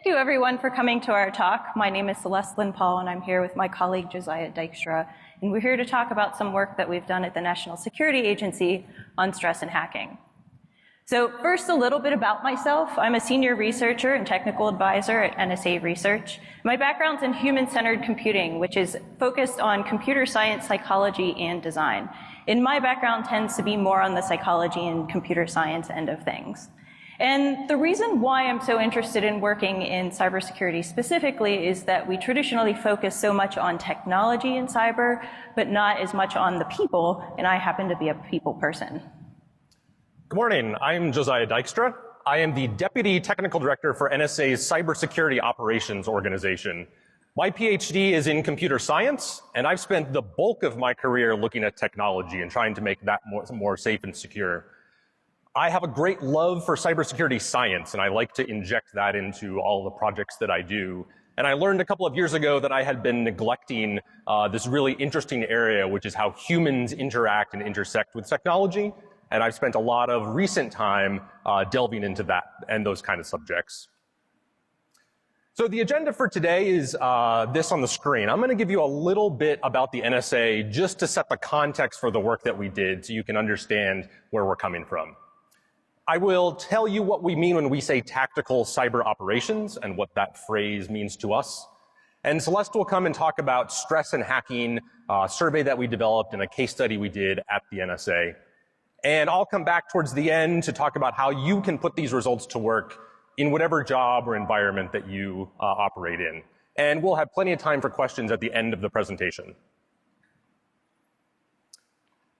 Thank you, everyone, for coming to our talk. My name is Celeste Lynn Paul, and I'm here with my colleague, Josiah Dykstra, and we're here to talk about some work that we've done at the National Security Agency on stress and hacking. So first, a little bit about myself. I'm a senior researcher and technical advisor at NSA Research. My background's in human-centered computing, which is focused on computer science, psychology, and design. And my background tends to be more on the psychology and computer science end of things. And the reason why I'm so interested in working in cybersecurity specifically is that we traditionally focus so much on technology in cyber, but not as much on the people, and I happen to be a people person. Good morning. I'm Josiah Dykstra. I am the Deputy Technical Director for NSA's Cybersecurity Operations Organization. My PhD is in computer science, and I've spent the bulk of my career looking at technology and trying to make that more safe and secure. I have a great love for cybersecurity science, and I like to inject that into all the projects that I do. And I learned a couple of years ago that I had been neglecting this really interesting area, which is how humans interact and intersect with technology. And I've spent a lot of recent time delving into that and those kind of subjects. So the agenda for today is this on the screen. I'm going to give you a little bit about the NSA just to set the context for the work that we did so you can understand where we're coming from. I will tell you what we mean when we say tactical cyber operations and what that phrase means to us. And Celeste will come and talk about stress and hacking, a survey that we developed and a case study we did at the NSA. And I'll come back towards the end to talk about how you can put these results to work in whatever job or environment that you operate in. And we'll have plenty of time for questions at the end of the presentation.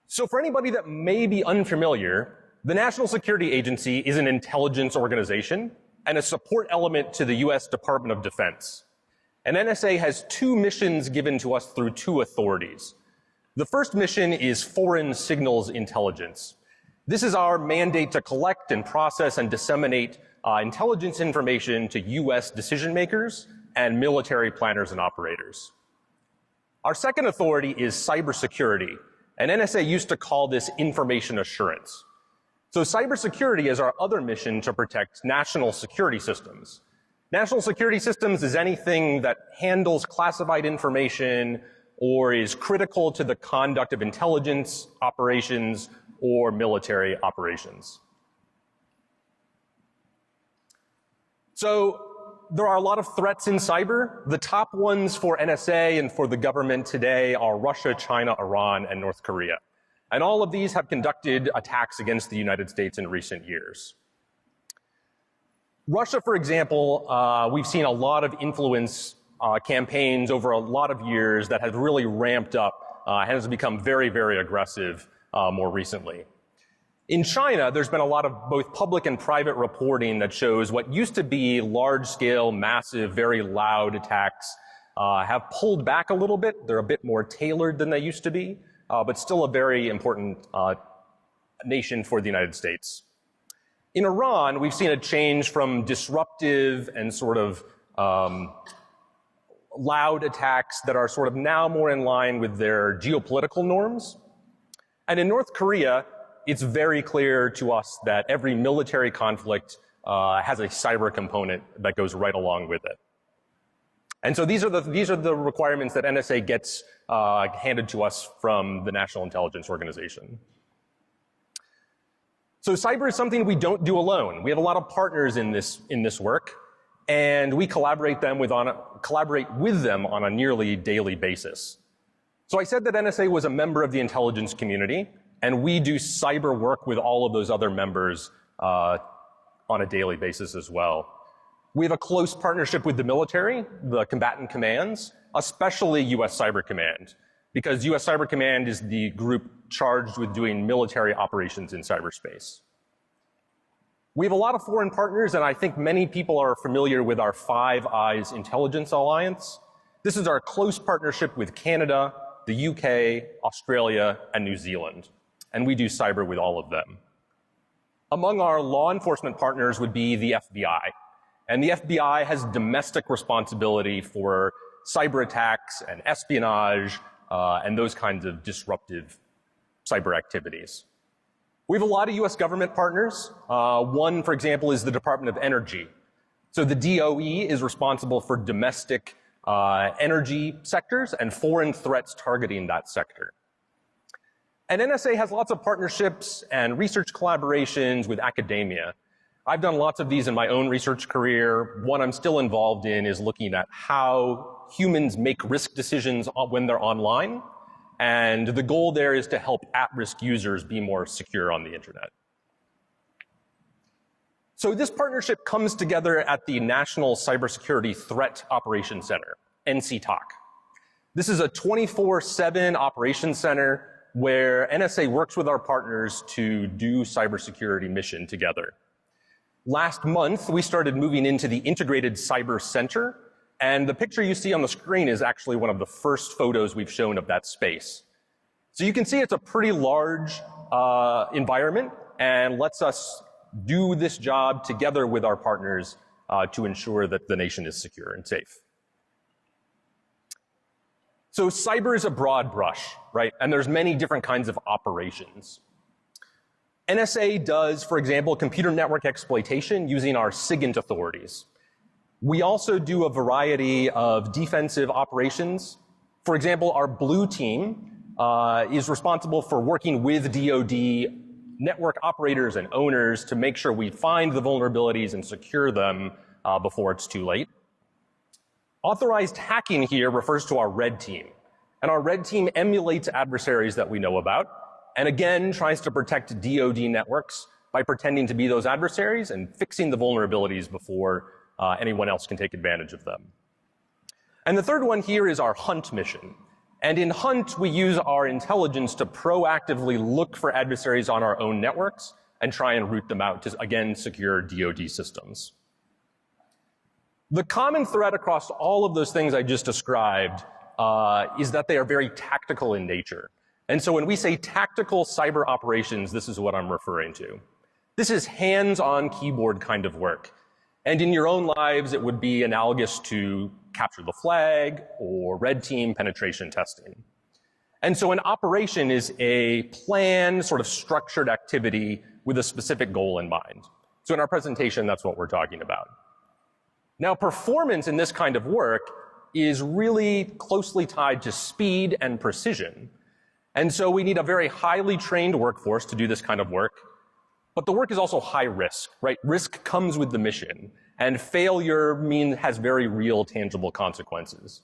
So for anybody that may be unfamiliar, the National Security Agency is an intelligence organization and a support element to the US Department of Defense. And NSA has two missions given to us through two authorities. The first mission is foreign signals intelligence. This is our mandate to collect and process and disseminate intelligence information to US decision makers and military planners and operators. Our second authority is cybersecurity, and NSA used to call this information assurance. So cybersecurity is our other mission to protect national security systems. National security systems is anything that handles classified information or is critical to the conduct of intelligence operations or military operations. So there are a lot of threats in cyber. The top ones for NSA and for the government today are Russia, China, Iran, and North Korea. And all of these have conducted attacks against the United States in recent years. Russia, for example, we've seen a lot of influence campaigns over a lot of years that have really ramped up and has become very, very aggressive more recently. In China, there's been a lot of both public and private reporting that shows what used to be large-scale, massive, very loud attacks have pulled back a little bit. They're a bit more tailored than they used to be. But still a very important nation for the United States. In Iran, we've seen a change from disruptive and sort of loud attacks that are sort of now more in line with their geopolitical norms. And in North Korea, it's very clear to us that every military conflict has a cyber component that goes right along with it. And so these are the requirements that NSA gets handed to us from the National Intelligence Organization. So cyber is something we don't do alone. We have a lot of partners in this work, and we collaborate with them on a nearly daily basis. So I said that NSA was a member of the intelligence community, and we do cyber work with all of those other members on a daily basis as well. We have a close partnership with the military, the combatant commands, especially US Cyber Command, because US Cyber Command is the group charged with doing military operations in cyberspace. We have a lot of foreign partners, and I think many people are familiar with our Five Eyes Intelligence Alliance. This is our close partnership with Canada, the UK, Australia, and New Zealand, and we do cyber with all of them. Among our law enforcement partners would be the FBI. And the FBI has domestic responsibility for cyber attacks and espionage and those kinds of disruptive cyber activities. We have a lot of US government partners. One, for example, is the Department of Energy. So the DOE is responsible for domestic energy sectors and foreign threats targeting that sector. And NSA has lots of partnerships and research collaborations with academia. I've done lots of these in my own research career. One I'm still involved in is looking at how humans make risk decisions when they're online. And the goal there is to help at-risk users be more secure on the internet. So this partnership comes together at the National Cybersecurity Threat Operations Center, NCTOC. This is a 24/7 operations center where NSA works with our partners to do cybersecurity mission together. Last month, we started moving into the Integrated Cyber Center, and the picture you see on the screen is actually one of the first photos we've shown of that space. So you can see it's a pretty large environment and lets us do this job together with our partners to ensure that the nation is secure and safe. So cyber is a broad brush, right? And there's many different kinds of operations. NSA does, for example, computer network exploitation using our SIGINT authorities. We also do a variety of defensive operations. For example, our blue team is responsible for working with DoD network operators and owners to make sure we find the vulnerabilities and secure them before it's too late. Authorized hacking here refers to our red team. And our red team emulates adversaries that we know about, and again tries to protect DoD networks by pretending to be those adversaries and fixing the vulnerabilities before anyone else can take advantage of them. And the third one here is our hunt mission. And in hunt, we use our intelligence to proactively look for adversaries on our own networks and try and root them out to, again, secure DoD systems. The common thread across all of those things I just described is that they are very tactical in nature. And so when we say tactical cyber operations, this is what I'm referring to. This is hands-on keyboard kind of work. And in your own lives, it would be analogous to capture the flag or red team penetration testing. And so an operation is a planned, sort of structured activity with a specific goal in mind. So in our presentation, that's what we're talking about. Now, performance in this kind of work is really closely tied to speed and precision. And so we need a very highly trained workforce to do this kind of work. But the work is also high risk, right? Risk comes with the mission, and failure has very real, tangible consequences.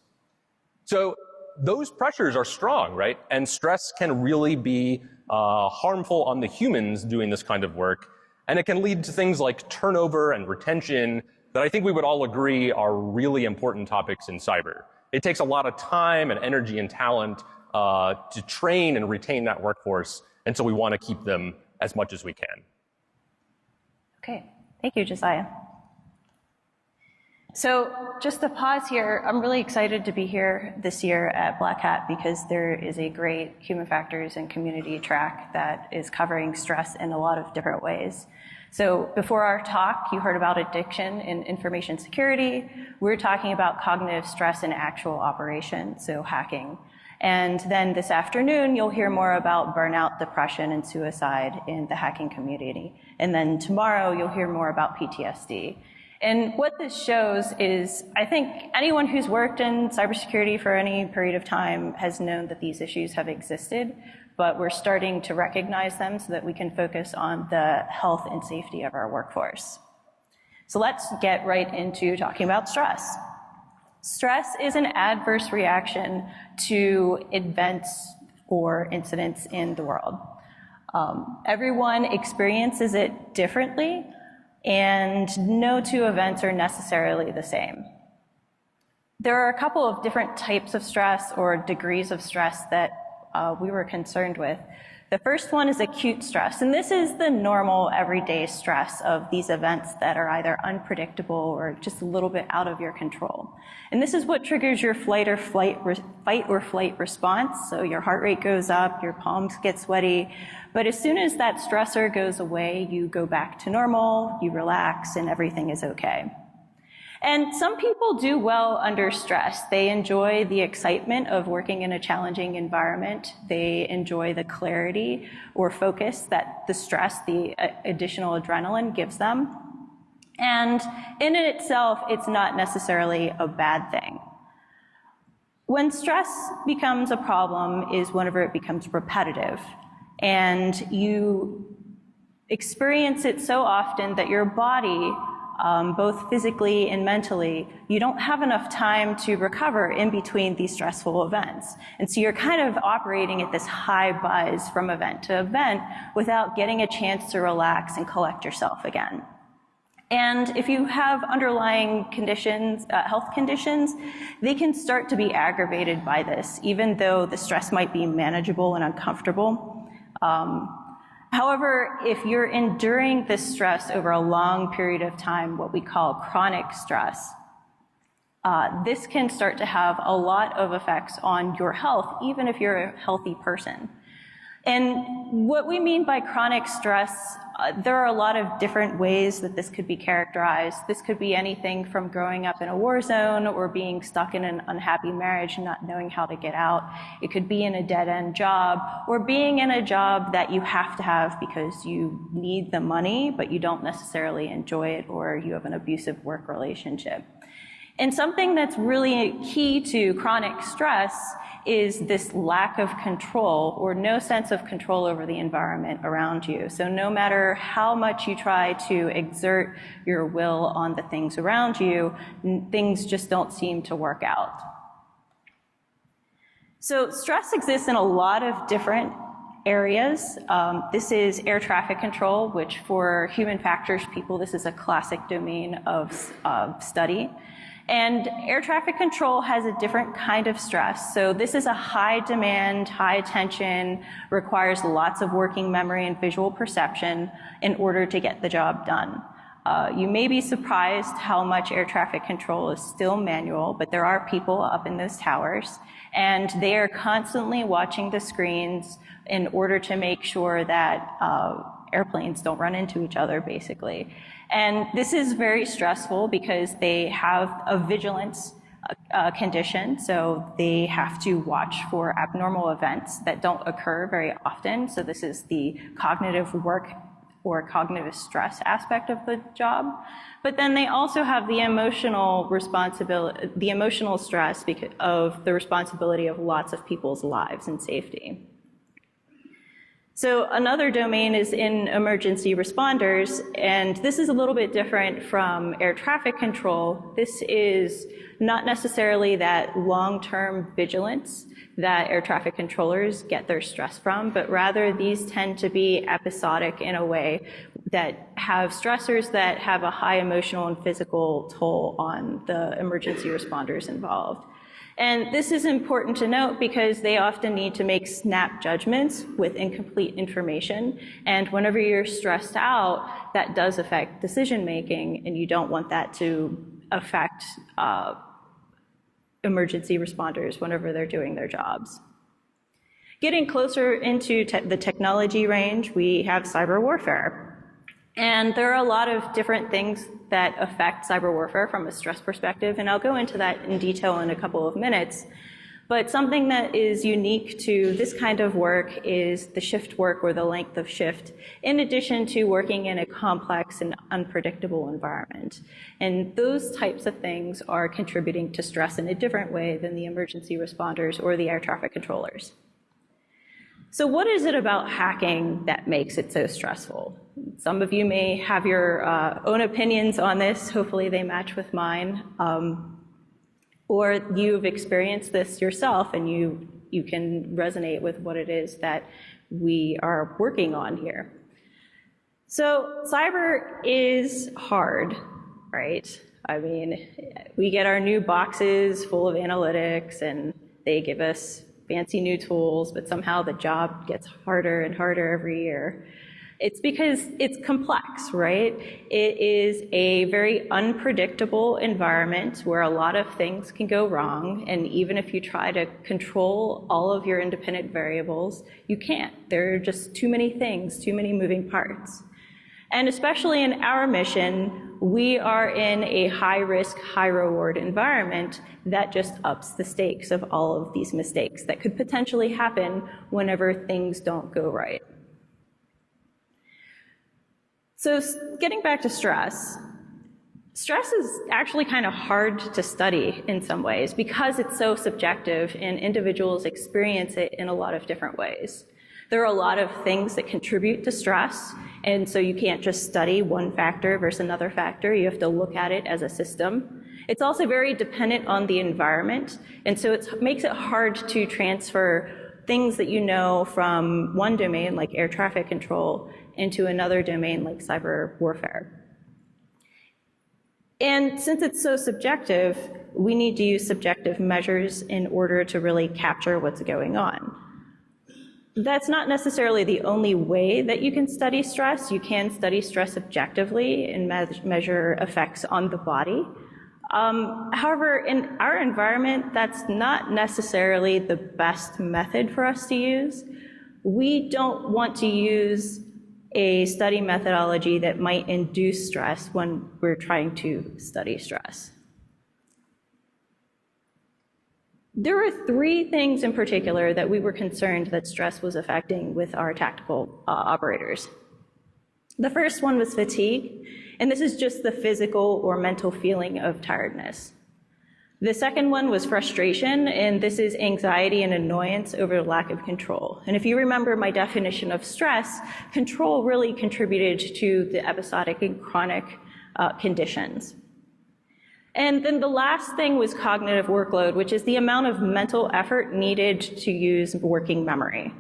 So those pressures are strong, right? And stress can really be harmful on the humans doing this kind of work. And it can lead to things like turnover and retention that I think we would all agree are really important topics in cyber. It takes a lot of time and energy and talent to train and retain that workforce, and so we want to keep them as much as we can. Okay, thank you, Josiah. So just to pause here, I'm really excited to be here this year at Black Hat because there is a great human factors and community track that is covering stress in a lot of different ways. So before our talk, you heard about addiction and information security. We're talking about cognitive stress in actual operation, so hacking. And then this afternoon, you'll hear more about burnout, depression, and suicide in the hacking community. And then tomorrow, you'll hear more about PTSD. And what this shows is, I think anyone who's worked in cybersecurity for any period of time has known that these issues have existed, but we're starting to recognize them so that we can focus on the health and safety of our workforce. So let's get right into talking about stress. Stress is an adverse reaction to events or incidents in the world. Everyone experiences it differently, and no two events are necessarily the same. There are a couple of different types of stress or degrees of stress that we were concerned with. The first one is acute stress, and this is the normal everyday stress of these events that are either unpredictable or just a little bit out of your control. And this is what triggers your fight or flight response. So your heart rate goes up, your palms get sweaty, but as soon as that stressor goes away, you go back to normal, you relax, and everything is okay. And some people do well under stress. They enjoy the excitement of working in a challenging environment. They enjoy the clarity or focus that the stress, the additional adrenaline gives them. And in itself, it's not necessarily a bad thing. When stress becomes a problem is whenever it becomes repetitive, and you experience it so often that your body, both physically and mentally, you don't have enough time to recover in between these stressful events. And so you're kind of operating at this high buzz from event to event without getting a chance to relax and collect yourself again. And if you have underlying conditions, health conditions, they can start to be aggravated by this, even though the stress might be manageable and uncomfortable. However, if you're enduring this stress over a long period of time, what we call chronic stress, this can start to have a lot of effects on your health, even if you're a healthy person. And what we mean by chronic stress, there are a lot of different ways that this could be characterized. This could be anything from growing up in a war zone or being stuck in an unhappy marriage and not knowing how to get out. It could be in a dead-end job, or being in a job that you have to have because you need the money, but you don't necessarily enjoy it, or you have an abusive work relationship. And something that's really key to chronic stress is this lack of control, or no sense of control over the environment around you. So no matter how much you try to exert your will on the things around you, things just don't seem to work out. So stress exists in a lot of different areas. This is air traffic control, which for human factors people, this is a classic domain of study. And air traffic control has a different kind of stress. So this is a high demand, high attention, requires lots of working memory and visual perception in order to get the job done. You may be surprised how much air traffic control is still manual, but there are people up in those towers, and they are constantly watching the screens in order to make sure that airplanes don't run into each other, basically. And this is very stressful because they have a vigilance condition, so they have to watch for abnormal events that don't occur very often. So this is the cognitive work or cognitive stress aspect of the job. But then they also have the emotional responsibility, the emotional stress because of the responsibility of lots of people's lives and safety. So another domain is in emergency responders, and this is a little bit different from air traffic control. This is not necessarily that long-term vigilance that air traffic controllers get their stress from, but rather these tend to be episodic in a way that have stressors that have a high emotional and physical toll on the emergency responders involved. And this is important to note because they often need to make snap judgments with incomplete information. And whenever you're stressed out, that does affect decision making, and you don't want that to affect emergency responders whenever they're doing their jobs. Getting closer into the technology range, we have cyber warfare. And there are a lot of different things that affect cyber warfare from a stress perspective, and I'll go into that in detail in a couple of minutes. But something that is unique to this kind of work is the shift work, or the length of shift, in addition to working in a complex and unpredictable environment. And those types of things are contributing to stress in a different way than the emergency responders or the air traffic controllers. So what is it about hacking that makes it so stressful? Some of you may have your own opinions on this. Hopefully they match with mine. Or you've experienced this yourself and you can resonate with what it is that we are working on here. So cyber is hard, right? I mean, we get our new boxes full of analytics and they give us fancy new tools, but somehow the job gets harder and harder every year. It's because it's complex, right? It is a very unpredictable environment where a lot of things can go wrong, and even if you try to control all of your independent variables, you can't. There are just too many things, too many moving parts. And especially in our mission, we are in a high-risk, high-reward environment that just ups the stakes of all of these mistakes that could potentially happen whenever things don't go right. So getting back to stress, Stress is actually kind of hard to study in some ways because it's so subjective and individuals experience it in a lot of different ways. There are a lot of things that contribute to stress, and so you can't just study one factor versus another factor. You have to look at it as a system. It's also very dependent on the environment, and so it makes it hard to transfer things that you know from one domain, like air traffic control, into another domain, like cyber warfare. And since it's so subjective, we need to use subjective measures in order to really capture what's going on. That's not necessarily the only way that you can study stress. You can study stress objectively and measure effects on the body. However, in our environment, that's not necessarily the best method for us to use. We don't want to use a study methodology that might induce stress when we're trying to study stress. There were three things in particular that we were concerned that stress was affecting with our tactical operators. The first one was fatigue, and this is just the physical or mental feeling of tiredness. The second one was frustration, and this is anxiety and annoyance over lack of control. And if you remember my definition of stress, control really contributed to the episodic and chronic conditions. And then the last thing was cognitive workload, which is the amount of mental effort needed to use working memory.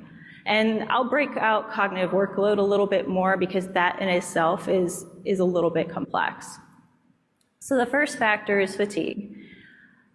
And I'll break out cognitive workload a little bit more because that in itself is a little bit complex. So the first factor is fatigue.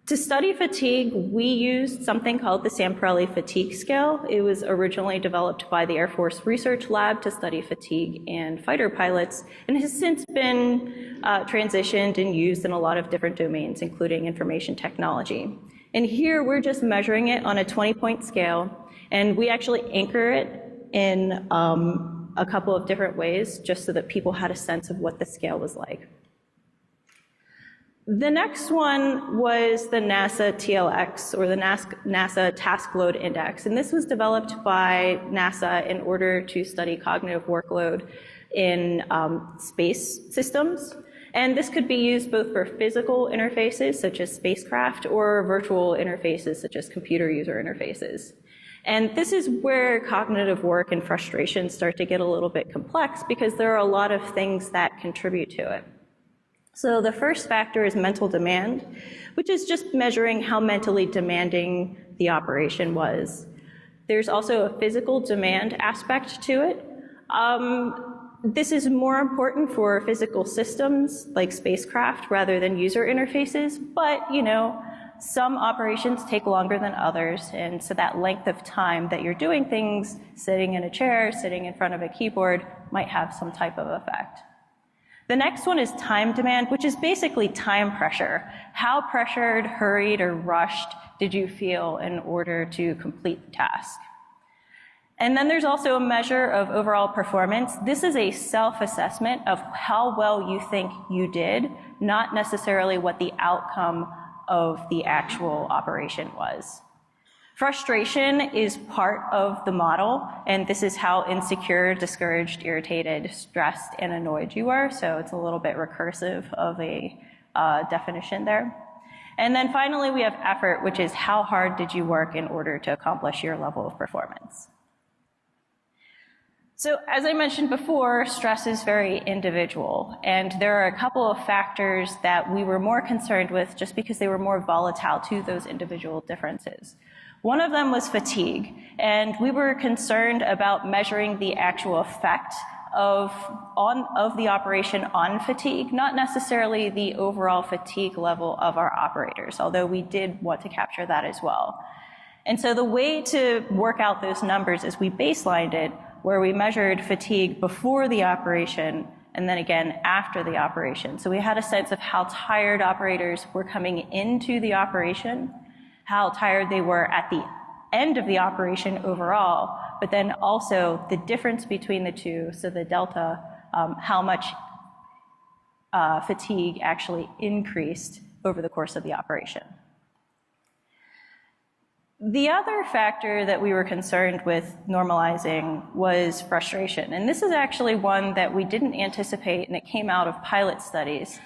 To study fatigue, we used something called the Samparelli Fatigue Scale. It was originally developed by the Air Force Research Lab to study fatigue in fighter pilots, and has since been transitioned and used in a lot of different domains, including information technology. And here we're just measuring it on a 20-point scale, and we actually anchor it in a couple of different ways, just so that people had a sense of what the scale was like. The next one was the NASA TLX, or the NASA Task Load Index, and this was developed by NASA in order to study cognitive workload in space systems. And this could be used both for physical interfaces, such as spacecraft, or virtual interfaces, such as computer user interfaces. And this is where cognitive work and frustration start to get a little bit complex, because there are a lot of things that contribute to it. So the first factor is mental demand, which is just measuring how mentally demanding the operation was. There's also a physical demand aspect to it. This is more important for physical systems like spacecraft rather than user interfaces, but some operations take longer than others, and so that length of time that you're doing things, sitting in a chair, sitting in front of a keyboard, might have some type of effect. The next one is time demand, which is basically time pressure. How pressured, hurried, or rushed did you feel in order to complete the task? And then there's also a measure of overall performance. This is a self-assessment of how well you think you did, not necessarily what the outcome of the actual operation was. Frustration is part of the model, and this is how insecure, discouraged, irritated, stressed, and annoyed you are, so it's a little bit recursive of a definition there. And then finally, we have effort, which is how hard did you work in order to accomplish your level of performance. So as I mentioned before, stress is very individual, and there are a couple of factors that we were more concerned with just because they were more volatile to those individual differences. One of them was fatigue, and we were concerned about measuring the actual effect of the operation on fatigue, not necessarily the overall fatigue level of our operators, although we did want to capture that as well. And so the way to work out those numbers is we baselined it, where we measured fatigue before the operation and then again after the operation. So we had a sense of how tired operators were coming into the operation, how tired they were at the end of the operation overall, but then also the difference between the two, so the delta, how much fatigue actually increased over the course of the operation. The other factor that we were concerned with normalizing was frustration, and this is actually one that we didn't anticipate, and it came out of pilot studies.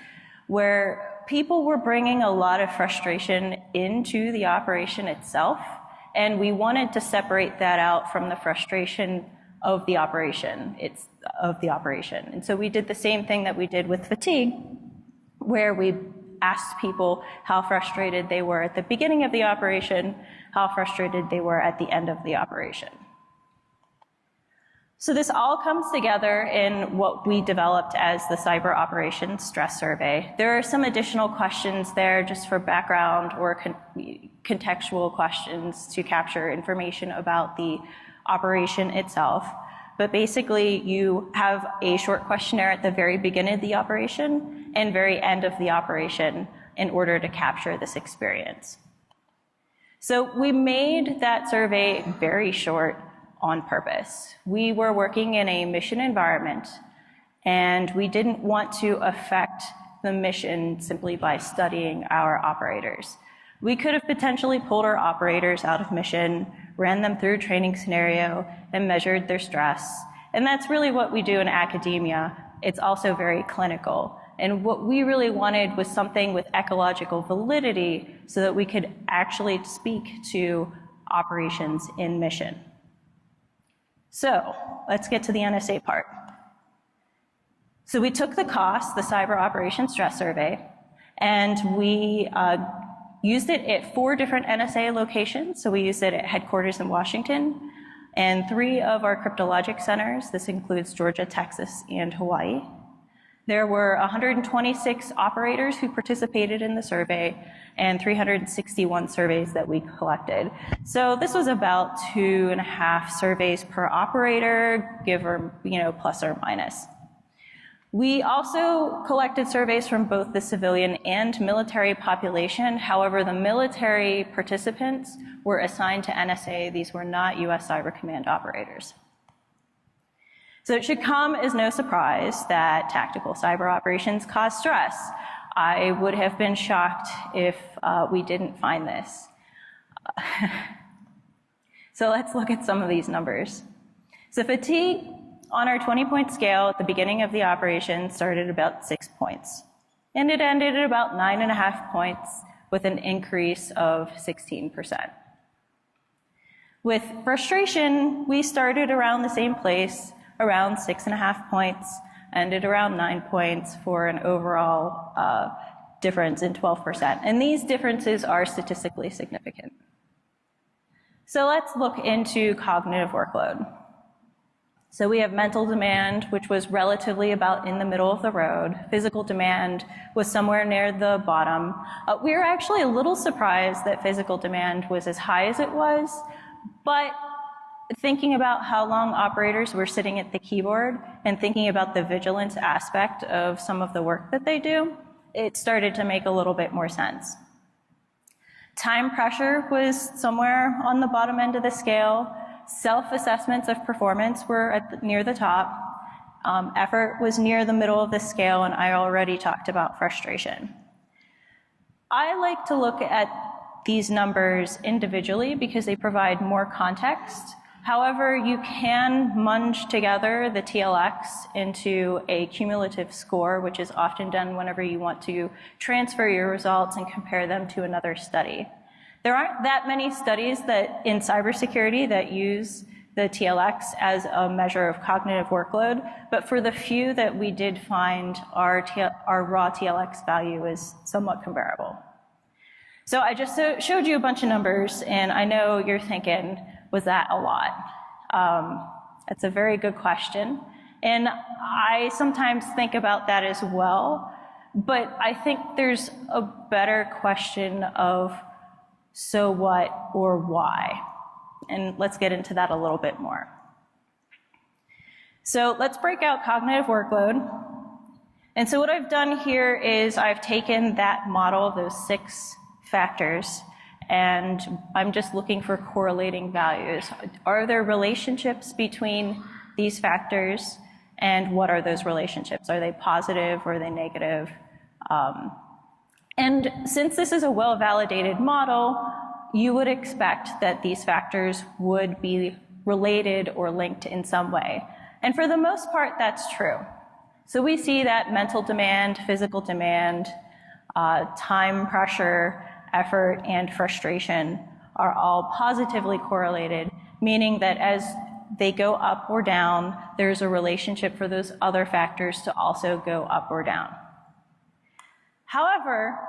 where people were bringing a lot of frustration into the operation itself, and we wanted to separate that out from the frustration of the operation. And so we did the same thing that we did with fatigue, where we asked people how frustrated they were at the beginning of the operation, how frustrated they were at the end of the operation. So this all comes together in what we developed as the Cyber Operations Stress Survey. There are some additional questions there just for background or contextual questions to capture information about the operation itself. But basically, you have a short questionnaire at the very beginning of the operation and very end of the operation in order to capture this experience. So we made that survey very short on purpose. We were working in a mission environment, and we didn't want to affect the mission simply by studying our operators. We could have potentially pulled our operators out of mission, ran them through a training scenario, and measured their stress. And that's really what we do in academia. It's also very clinical. And what we really wanted was something with ecological validity so that we could actually speak to operations in mission. So let's get to the NSA part. So we took the cost, the Cyber Operations Stress Survey, and we used it at 4 different NSA locations. So we used it at headquarters in Washington and 3 of our cryptologic centers. This includes Georgia, Texas, and Hawaii. There were 126 operators who participated in the survey and 361 surveys that we collected. So this was about 2.5 surveys per operator, plus or minus. We also collected surveys from both the civilian and military population. However, the military participants were assigned to NSA. These were not US Cyber Command operators. So it should come as no surprise that tactical cyber operations cause stress. I would have been shocked if we didn't find this. So let's look at some of these numbers. So fatigue on our 20-point scale at the beginning of the operation started at about 6 points. And it ended at about 9.5 points with an increase of 16%. With frustration, we started around the same place, around 6.5 points, ended around 9 points for an overall difference in 12%. And these differences are statistically significant. So let's look into cognitive workload. So we have mental demand, which was relatively about in the middle of the road. Physical demand was somewhere near the bottom. We were actually a little surprised that physical demand was as high as it was, but thinking about how long operators were sitting at the keyboard and thinking about the vigilance aspect of some of the work that they do, it started to make a little bit more sense. Time pressure was somewhere on the bottom end of the scale. Self-assessments of performance were near the top. Effort was near the middle of the scale, and I already talked about frustration. I like to look at these numbers individually because they provide more context. However, you can munge together the TLX into a cumulative score, which is often done whenever you want to transfer your results and compare them to another study. There aren't that many studies that in cybersecurity that use the TLX as a measure of cognitive workload, but for the few that we did find, our raw TLX value is somewhat comparable. So I just showed you a bunch of numbers, and I know you're thinking, was that a lot? That's a very good question. And I sometimes think about that as well, but I think there's a better question of so what or why? And let's get into that a little bit more. So let's break out cognitive workload. And so what I've done here is I've taken that model, those 6 factors, and I'm just looking for correlating values. Are there relationships between these factors, and what are those relationships? Are they positive or are they negative? And since this is a well-validated model, you would expect that these factors would be related or linked in some way. And for the most part, that's true. So we see that mental demand, physical demand, time pressure, effort, and frustration are all positively correlated, meaning that as they go up or down, there's a relationship for those other factors to also go up or down. However,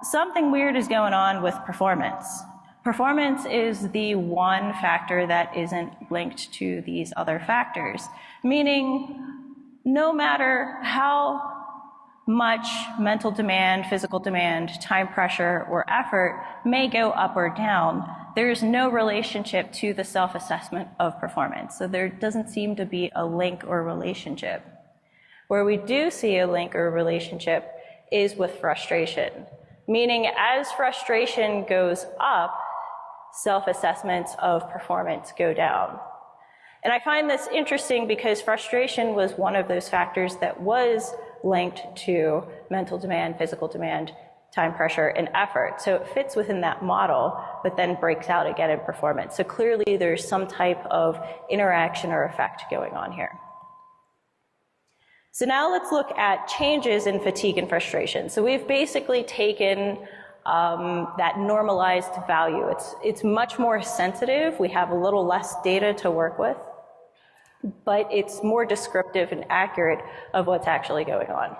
something weird is going on with performance. Performance is the one factor that isn't linked to these other factors, meaning no matter how much mental demand, physical demand, time pressure, or effort may go up or down, there is no relationship to the self-assessment of performance. So there doesn't seem to be a link or relationship. Where we do see a link or relationship is with frustration, meaning as frustration goes up, self-assessments of performance go down. And I find this interesting because frustration was one of those factors that was linked to mental demand, physical demand, time pressure, and effort. So it fits within that model, but then breaks out again in performance. So clearly there's some type of interaction or effect going on here. So now let's look at changes in fatigue and frustration. So we've basically taken that normalized value. It's much more sensitive. We have a little less data to work with, but it's more descriptive and accurate of what's actually going on.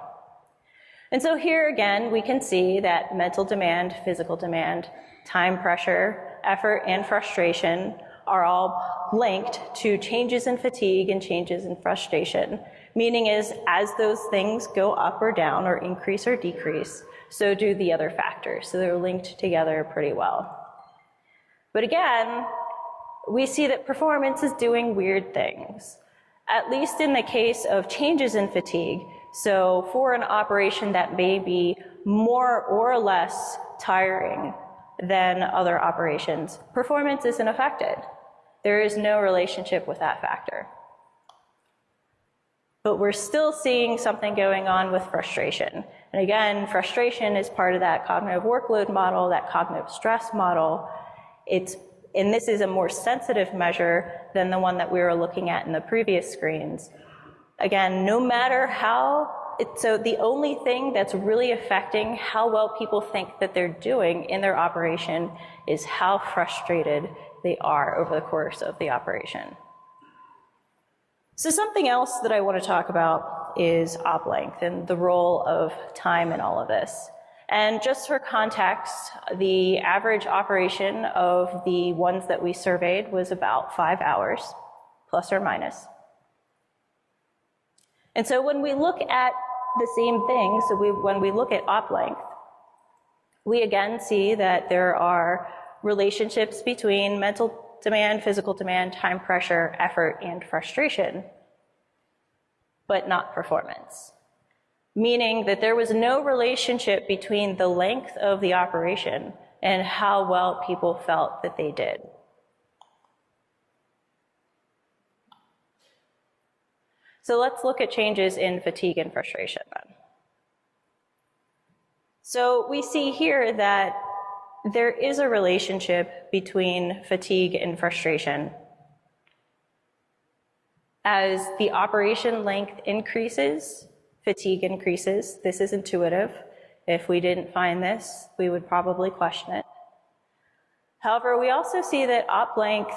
And so here again, we can see that mental demand, physical demand, time pressure, effort, and frustration are all linked to changes in fatigue and changes in frustration. Meaning is, as those things go up or down, or increase or decrease, so do the other factors. So they're linked together pretty well. But again, we see that performance is doing weird things, at least in the case of changes in fatigue. So for an operation that may be more or less tiring than other operations, performance isn't affected. There is no relationship with that factor. But we're still seeing something going on with frustration. And again, frustration is part of that cognitive workload model, that cognitive stress model. And this is a more sensitive measure than the one that we were looking at in the previous screens. Again, no matter so the only thing that's really affecting how well people think that they're doing in their operation is how frustrated they are over the course of the operation. So something else that I want to talk about is op length and the role of time in all of this. And just for context, the average operation of the ones that we surveyed was about 5 hours, plus or minus. And so when we look at the same thing, when we look at op length, we again see that there are relationships between mental demand, physical demand, time pressure, effort, and frustration, but not performance. Meaning that there was no relationship between the length of the operation and how well people felt that they did. So let's look at changes in fatigue and frustration then. So we see here that there is a relationship between fatigue and frustration. As the operation length increases, fatigue increases. This is intuitive. If we didn't find this, we would probably question it. However, we also see that op length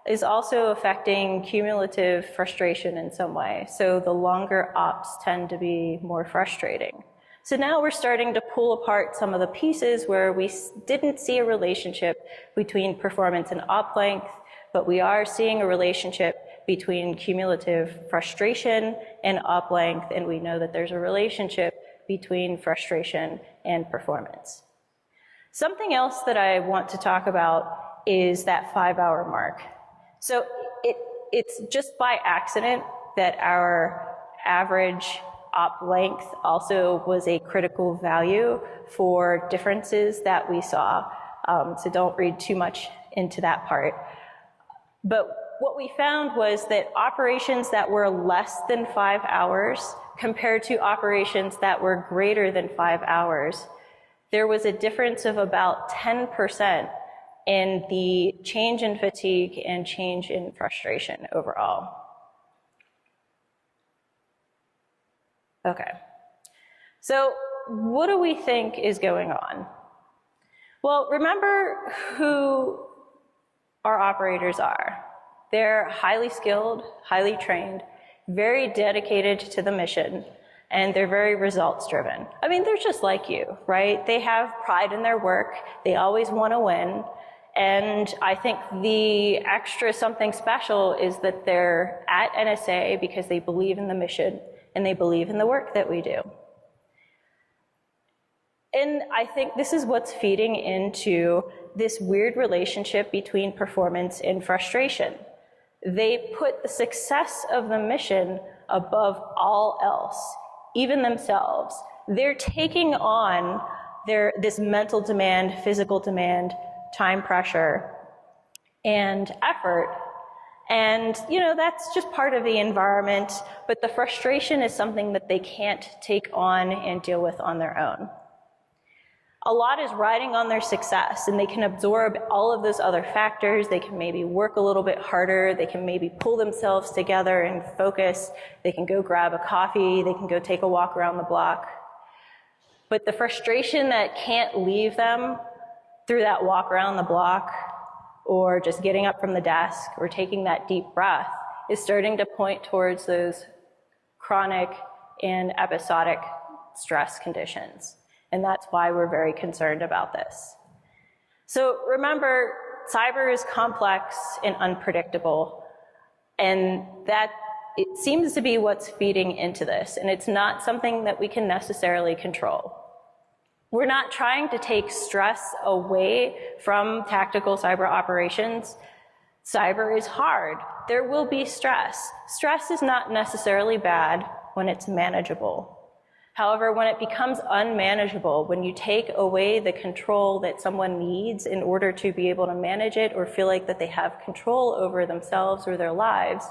is also affecting cumulative frustration in some way. So the longer ops tend to be more frustrating. So now we're starting to pull apart some of the pieces where we didn't see a relationship between performance and op length, but we are seeing a relationship between cumulative frustration and op length, and we know that there's a relationship between frustration and performance. Something else that I want to talk about is that 5-hour mark. So it's just by accident that our average op length also was a critical value for differences that we saw. So don't read too much into that part. But what we found was that operations that were less than 5 hours compared to operations that were greater than 5 hours, there was a difference of about 10% in the change in fatigue and change in frustration overall. Okay. So what do we think is going on? Well, remember who our operators are. They're highly skilled, highly trained, very dedicated to the mission, and they're very results driven. I mean, they're just like you, right? They have pride in their work. They always want to win. And I think the extra something special is that they're at NSA because they believe in the mission and they believe in the work that we do. And I think this is what's feeding into this weird relationship between performance and frustration. They put the success of the mission above all else, even themselves. They're taking on this mental demand, physical demand, time pressure, and effort. And, you know, that's just part of the environment, but the frustration is something that they can't take on and deal with on their own. A lot is riding on their success, and they can absorb all of those other factors. They can maybe work a little bit harder. They can maybe pull themselves together and focus. They can go grab a coffee. They can go take a walk around the block. But the frustration that can't leave them through that walk around the block or just getting up from the desk or taking that deep breath is starting to point towards those chronic and episodic stress conditions. And that's why we're very concerned about this. So remember, cyber is complex and unpredictable, and that it seems to be what's feeding into this, and it's not something that we can necessarily control. We're not trying to take stress away from tactical cyber operations. Cyber is hard. There will be stress. Stress is not necessarily bad when it's manageable. However, when it becomes unmanageable, when you take away the control that someone needs in order to be able to manage it or feel like that they have control over themselves or their lives,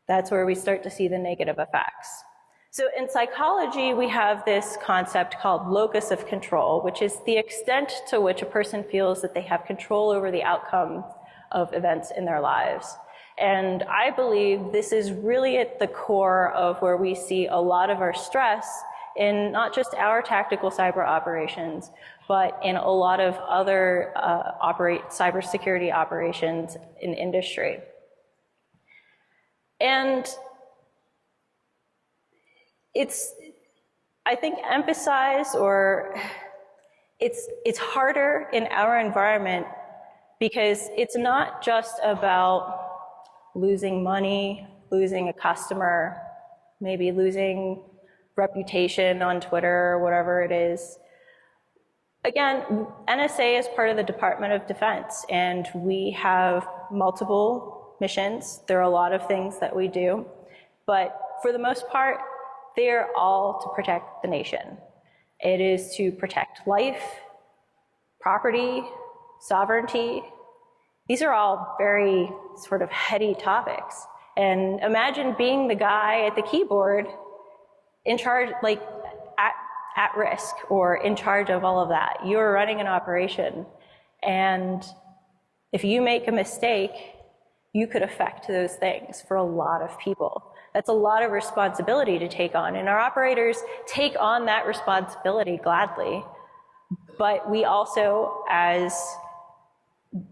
that's where we start to see the negative effects. So in psychology, we have this concept called locus of control, which is the extent to which a person feels that they have control over the outcome of events in their lives. And I believe this is really at the core of where we see a lot of our stress in not just our tactical cyber operations, but in a lot of other cybersecurity operations in industry. And it's, I think, emphasized, or it's harder in our environment because it's not just about losing money, losing a customer, maybe losing reputation on Twitter or whatever it is. Again, NSA is part of the Department of Defense, and we have multiple missions. There are a lot of things that we do, but for the most part, they're all to protect the nation. It is to protect life, property, sovereignty. These are all very sort of heady topics. And imagine being the guy at the keyboard in charge, like at risk or in charge of all of that. You're running an operation, and if you make a mistake, you could affect those things for a lot of people. That's a lot of responsibility to take on, and our operators take on that responsibility gladly. But we also, as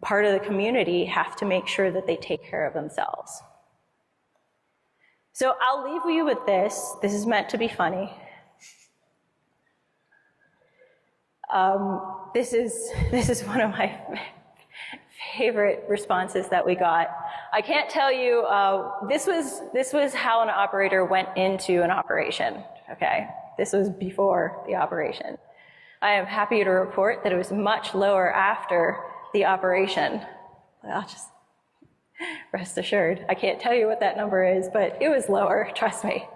part of the community, have to make sure that they take care of themselves. So I'll leave you with this. This is meant to be funny. This is one of my favorite responses that we got. I can't tell you, this was how an operator went into an operation, okay? This was before the operation. I am happy to report that it was much lower after the operation. I'll just rest assured. I can't tell you what that number is, but it was lower, trust me.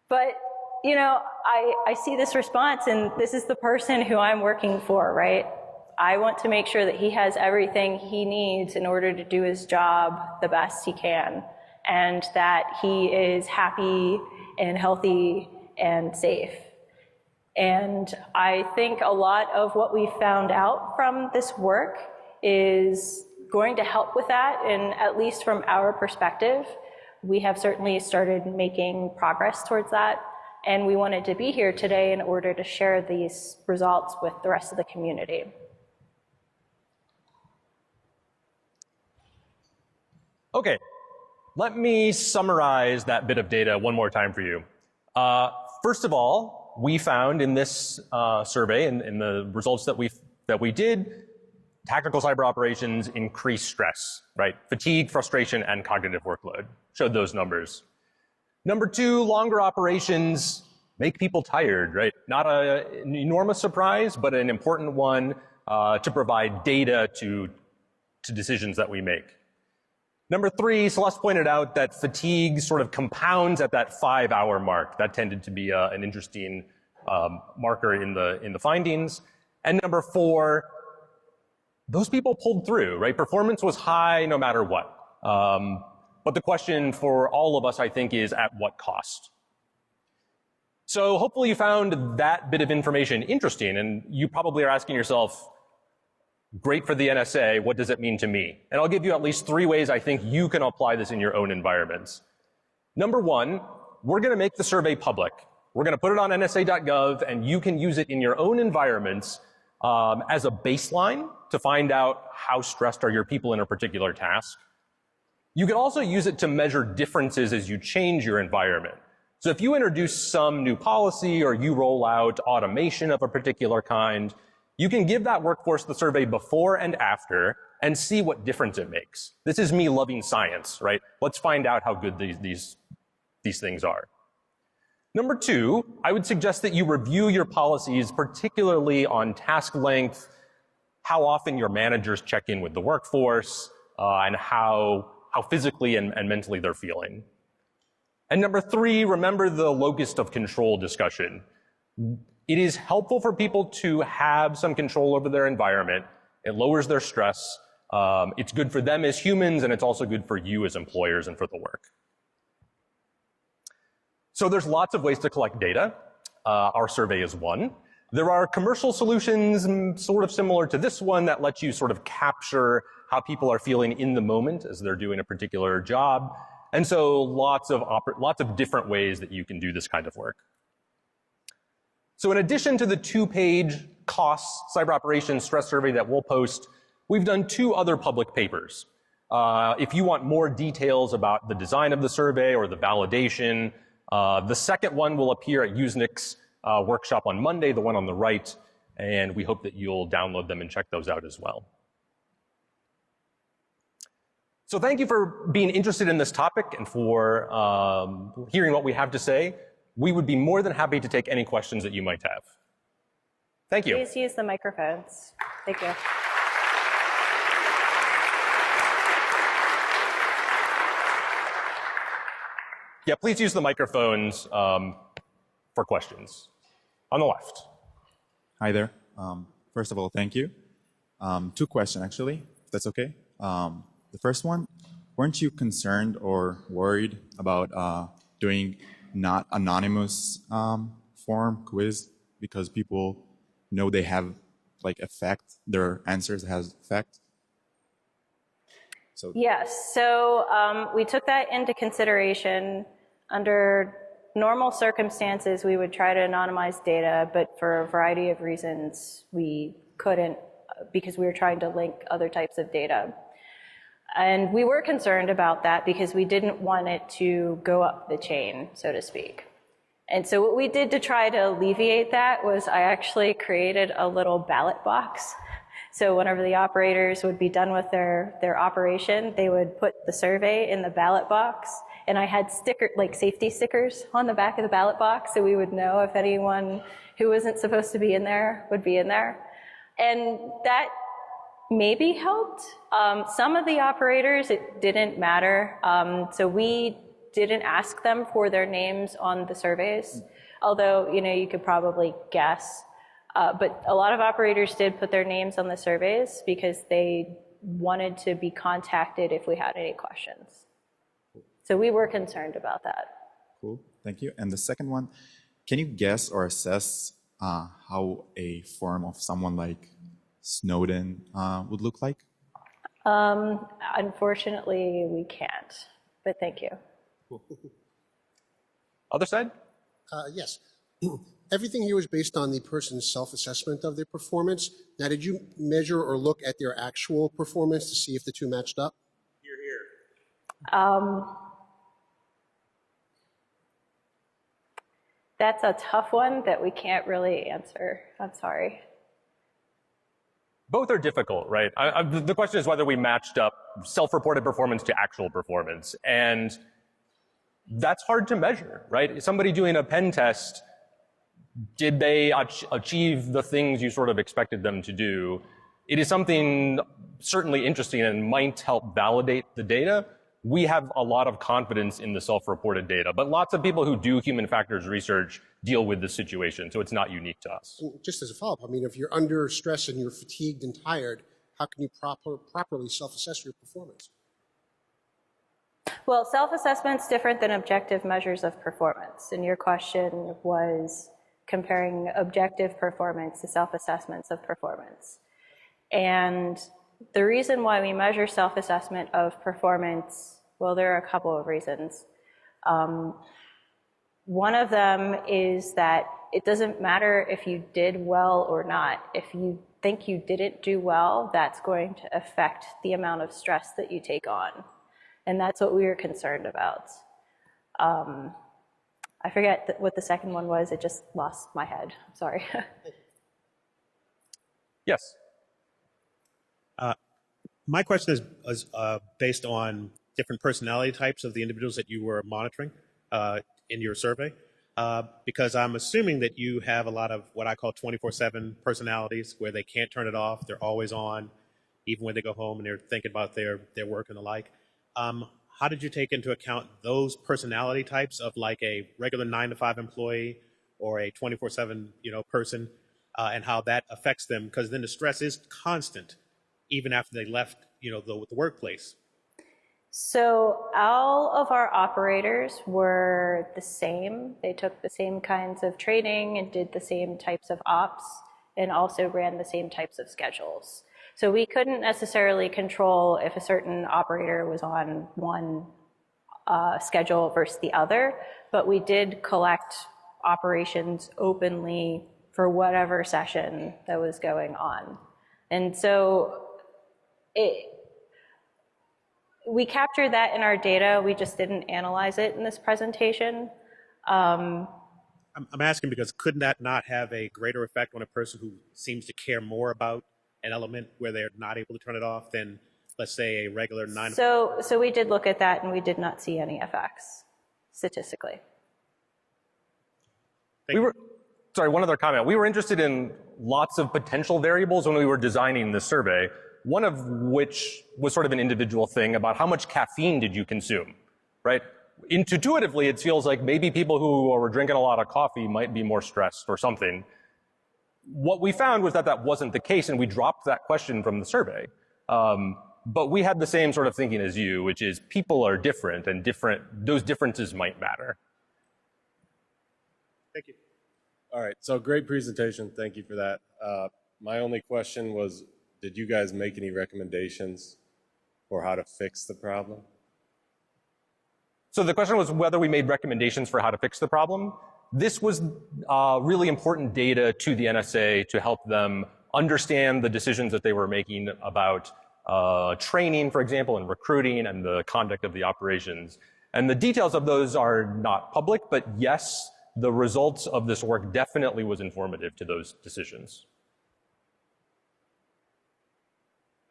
But, you know, I see this response, and this is the person who I'm working for, right? I want to make sure that he has everything he needs in order to do his job the best he can, and that he is happy and healthy and safe. And I think a lot of what we found out from this work is going to help with that, and at least from our perspective. we have certainly started making progress towards that, and we wanted to be here today in order to share these results with the rest of the community. Okay, let me summarize that bit of data one more time for you. First of all, we found in this survey, in the results that we did, tactical cyber operations increase stress, right? Fatigue, frustration, and cognitive workload. Showed those numbers. Number two, longer operations make people tired, right? Not an enormous surprise, but an important one to provide data to decisions that we make. Number three, Celeste pointed out that fatigue sort of compounds at that 5-hour mark. That tended to be an interesting marker in the findings. And number four, those people pulled through, right? Performance was high no matter what. But the question for all of us, I think, is at what cost? So hopefully you found that bit of information interesting, and you probably are asking yourself, great for the NSA, what does it mean to me? And I'll give you at least 3 ways I think you can apply this in your own environments. Number one, we're going to make the survey public. We're going to put it on nsa.gov, and you can use it in your own environments as a baseline to find out how stressed are your people in a particular task. You can also use it to measure differences as you change your environment. So if you introduce some new policy or you roll out automation of a particular kind, you can give that workforce the survey before and after and see what difference it makes. This is me loving science, right? Let's find out how good these things are. Number two, I would suggest that you review your policies, particularly on task length, how often your managers check in with the workforce, and how physically and mentally they're feeling. And number three, remember the locus of control discussion. It is helpful for people to have some control over their environment. It lowers their stress. It's good for them as humans, and it's also good for you as employers and for the work. So there's lots of ways to collect data. Our survey is one. There are commercial solutions sort of similar to this one that let you sort of capture how people are feeling in the moment as they're doing a particular job. And so lots of different ways that you can do this kind of work. So in addition to the 2-page costs cyber operations stress survey that we'll post, we've done 2 other public papers. If you want more details about the design of the survey or the validation, the second one will appear at Usenic's workshop on Monday, the one on the right, and we hope that you'll download them and check those out as well. So thank you for being interested in this topic and for hearing what we have to say. We would be more than happy to take any questions that you might have. Thank you. Please use the microphones. Thank you. Yeah, please use the microphones for questions. On the left. Hi there. First of all, thank you. 2 questions, actually, if that's okay. The first one, weren't you concerned or worried about doing not anonymous form quiz because people know they have like effect, their answers has effect? So yes, so we took that into consideration. Under normal circumstances, we would try to anonymize data, but for a variety of reasons, we couldn't because we were trying to link other types of data. And we were concerned about that because we didn't want it to go up the chain, so to speak. And so what we did to try to alleviate that was I actually created a little ballot box. So whenever the operators would be done with their operation, they would put the survey in the ballot box. And I had safety stickers on the back of the ballot box so we would know if anyone who wasn't supposed to be in there would be in there. And that maybe helped. Some of the operators, it didn't matter. So we didn't ask them for their names on the surveys, although, you could probably guess. But a lot of operators did put their names on the surveys because they wanted to be contacted if we had any questions. So we were concerned about that. cool, thank you. And the second one, can you guess or assess how a form of someone like Snowden would look like? Unfortunately, we can't, but thank you. Other side? Yes. Everything here was based on the person's self-assessment of their performance. Now, did you measure or look at their actual performance to see if the two matched up? Here, here. That's a tough one that we can't really answer. I'm sorry. Both are difficult, right? The question is whether we matched up self-reported performance to actual performance. And that's hard to measure, right? Somebody doing a pen test, did they achieve the things you sort of expected them to do? It is something certainly interesting and might help validate the data. We have a lot of confidence in the self-reported data, but lots of people who do human factors research deal with this situation, so it's not unique to us. Just as a follow-up, I mean, if you're under stress and you're fatigued and tired, how can you properly self-assess your performance? Well, self-assessment's different than objective measures of performance. And your question was comparing objective performance to self-assessments of performance. And the reason why we measure self-assessment of performance, well, there are a couple of reasons. One of them is that it doesn't matter if you did well or not. If you think you didn't do well, that's going to affect the amount of stress that you take on. And that's what we were concerned about. I forget what the second one was. It just lost my head. I'm sorry. Yes. My question is based on different personality types of the individuals that you were monitoring in your survey, because I'm assuming that you have a lot of what I call 24/7 personalities where they can't turn it off. They're always on, even when they go home and they're thinking about their work and the like. How did you take into account those personality types of like a regular 9-to-5 employee or a 24/7 person, and how that affects them? Because then the stress is constant, even after they left the workplace. So all of our operators were the same. They took the same kinds of training and did the same types of ops and also ran the same types of schedules. So we couldn't necessarily control if a certain operator was on one schedule versus the other, but we did collect operations openly for whatever session that was going on. And so we captured that in our data. We just didn't analyze it in this presentation. I'm asking because couldn't that not have a greater effect on a person who seems to care more about an element where they're not able to turn it off than, let's say, a regular 9? So we did look at that and we did not see any effects statistically. Sorry, one other comment. We were interested in lots of potential variables when we were designing this survey, one of which was sort of an individual thing about how much caffeine did you consume, right? Intuitively, it feels like maybe people who were drinking a lot of coffee might be more stressed or something. What we found was that that wasn't the case, and we dropped that question from the survey. But we had the same sort of thinking as you, which is people are different, and those differences might matter. Thank you. All right, so great presentation. Thank you for that. My only question was, did you guys make any recommendations for how to fix the problem? So the question was whether we made recommendations for how to fix the problem. This was really important data to the NSA to help them understand the decisions that they were making about training, for example, and recruiting and the conduct of the operations. And the details of those are not public, but yes, the results of this work definitely was informative to those decisions.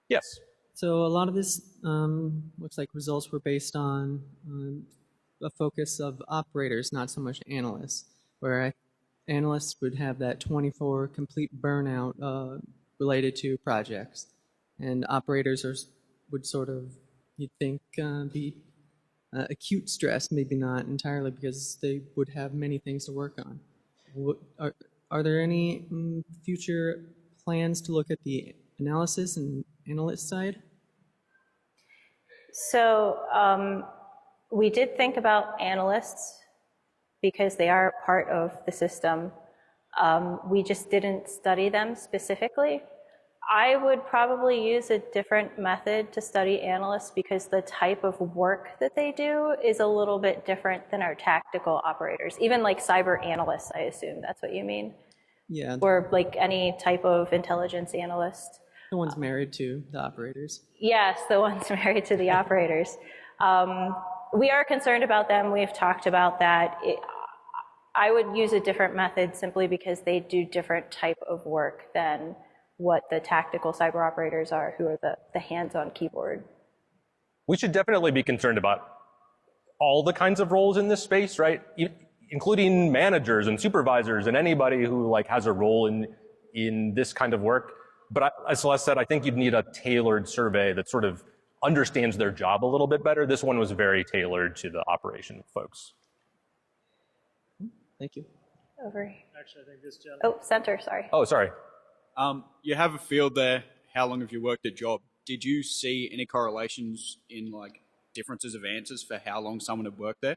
Yes? So a lot of this looks like results were based on a focus of operators, not so much analysts, where analysts would have that 24 complete burnout related to projects. And operators would sort of, you'd think, be acute stress, maybe not entirely, because they would have many things to work on. Are there any future plans to look at the analysis and analyst side? So we did think about analysts because they are part of the system. We just didn't study them specifically. I would probably use a different method to study analysts because the type of work that they do is a little bit different than our tactical operators. Even like cyber analysts, I assume that's what you mean? Yeah, Or like any type of intelligence analyst. the ones married to the operators. Yes, the ones married to the operators. We are concerned about them. We've talked about that. I would use a different method simply because they do different type of work than what the tactical cyber operators are, who are the hands-on keyboard. We should definitely be concerned about all the kinds of roles in this space, right? Including managers and supervisors and anybody who like has a role in this kind of work. But as Celeste said, I think you'd need a tailored survey that sort of understands their job a little bit better. This one was very tailored to the operation folks. Thank you. Over. Actually, I think this gentleman. Oh, center, sorry. Oh, sorry. You have a field there. How long have you worked a job? Did you see any correlations in like differences of answers for how long someone had worked there?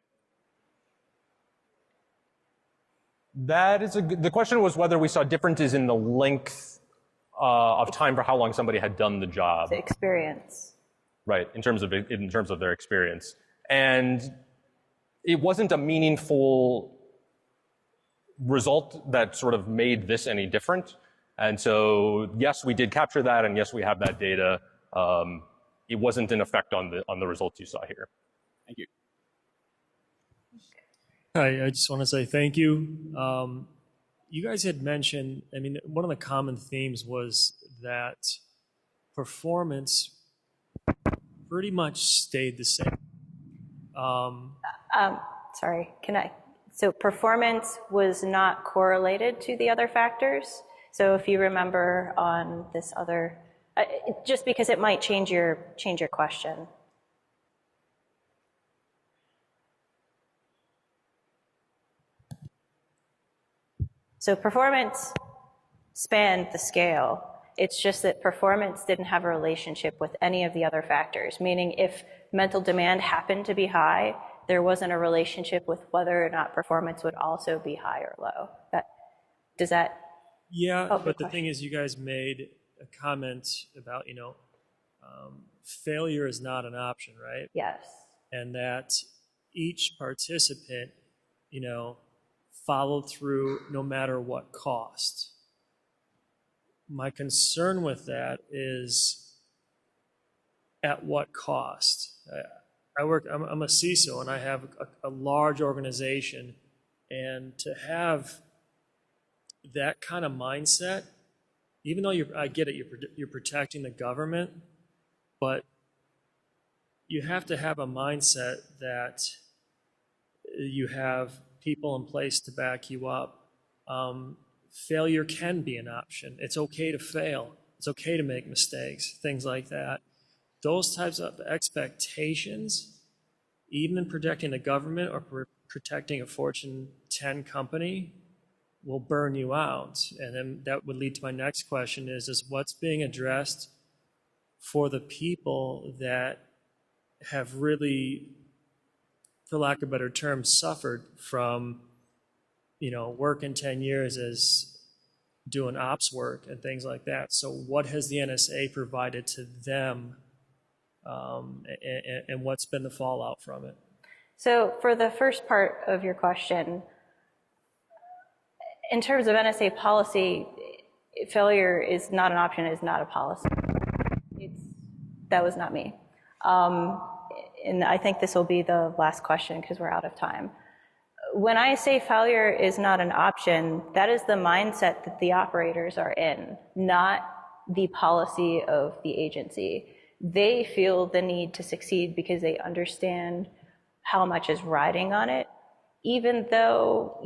That is the question was whether we saw differences in the length of time for how long somebody had done the job. The experience. Right, in terms of their experience. And it wasn't a meaningful result that sort of made this any different. And so, yes, we did capture that, and yes, we have that data. It wasn't an effect on the results you saw here. Thank you. Hi, I just want to say thank you. You guys had mentioned, I mean, one of the common themes was that performance pretty much stayed the same. Sorry, so performance was not correlated to the other factors. So if you remember on this other, just because it might change your question. So performance spanned the scale. It's just that performance didn't have a relationship with any of the other factors, meaning if mental demand happened to be high, there wasn't a relationship with whether or not performance would also be high or low. Does that? Yeah, Oh, but the thing is, you guys made a comment about, failure is not an option, right? Yes. And that each participant, followed through no matter what cost. My concern with that is at what cost? I'm a CISO and I have a large organization, and to have that kind of mindset, even though I get it, you're protecting the government, but you have to have a mindset that you have people in place to back you up. Failure can be an option. It's okay to fail. It's okay to make mistakes, things like that. Those types of expectations, even in protecting the government or protecting a Fortune 10 company, will burn you out. And then that would lead to my next question is what's being addressed for the people that have really, for lack of a better term, suffered from, working 10 years as doing ops work and things like that. So what has the NSA provided to them, and what's been the fallout from it? So for the first part of your question, in terms of NSA policy, failure is not an option, is not a policy. That was not me. And I think this will be the last question because we're out of time. When I say failure is not an option, that is the mindset that the operators are in, not the policy of the agency. They feel the need to succeed because they understand how much is riding on it, even though,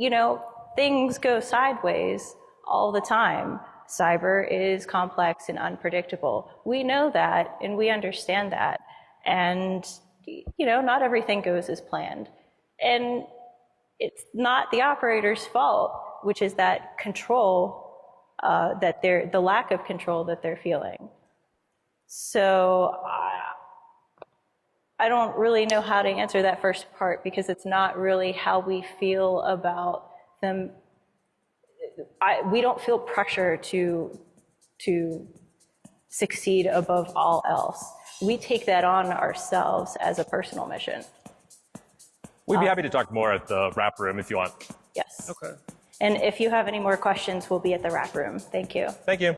things go sideways all the time. Cyber is complex and unpredictable. We know that and we understand that. And, not everything goes as planned. And it's not the operator's fault, which is that control, the lack of control that they're feeling. So I don't really know how to answer that first part because it's not really how we feel about them. We don't feel pressure to succeed above all else. We take that on ourselves as a personal mission. We'd be happy to talk more at the wrap room if you want. Yes. Okay. And if you have any more questions, we'll be at the wrap room. Thank you. Thank you.